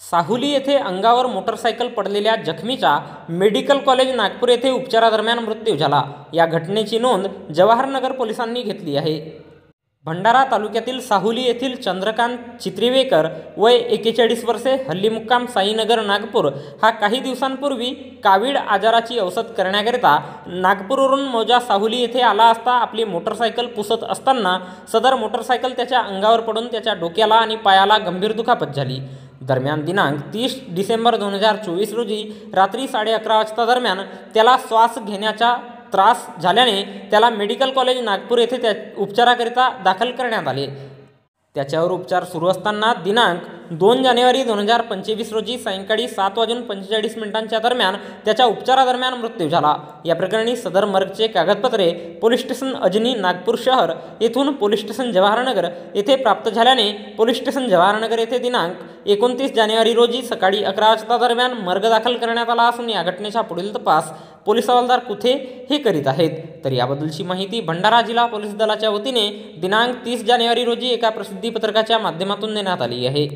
साहुली येथे अंगावर मोटरसायकल पडलेल्या जखमीचा मेडिकल कॉलेज नागपूर येथे उपचारादरम्यान मृत्यू झाला। या घटनेची नोंद जवाहरनगर पोलिसांनी घेतली आहे। भंडारा तालुक्यातील साहुली येथील चंद्रकांत चित्रिवेकर वय 41 वर्षे, हल्ली मुक्काम साईनगर नागपूर हा काही दिवसांपूर्वी कावीळ आजाराची औषध करण्याकरिता नागपूरवरून मौजा साहुली येथे आला असता आपली मोटरसायकल पुसत असताना सदर मोटरसायकल त्याच्या अंगावर पडून त्याच्या डोक्याला आणि पायाला गंभीर दुखापत झाली। दरम्यान दिनांक 30 डिसेंबर 2024 रोजी रात्री 11:30 वाजता दरम्यान त्याला श्वास घेण्याचा त्रास झाल्याने त्याला मेडिकल कॉलेज नागपूर येथे उपचाराकरिता दाखल करण्यात आले। त्याच्यावर उपचार सुरू असताना दिनांक 2 जानेवारी 2025 रोजी सायंकाळी 7:45 दरम्यान त्याच्या उपचारादरम्यान मृत्यू झाला। या प्रकरणी सदर मर्गचे कागदपत्रे पोलीस स्टेशन अजनी नागपूर शहर येथून पोलीस स्टेशन जवाहरनगर येथे प्राप्त झाल्याने पोलीस स्टेशन जवाहरनगर येथे दिनांक 29 जानेवारी रोजी सकाळी 11 वाजता दरम्यान मर्ग दाखल करण्यात आला असून या घटनेचा पुढील तपास पोलीस हवालदार कुथे हे करीत आहेत। तर याबद्दलची माहिती भंडारा जिल्हा पोलीस दलाच्या वतीने दिनांक 30 जानेवारी रोजी एका प्रसिद्धी पत्रकाच्या माध्यमातून देण्यात आली आहे।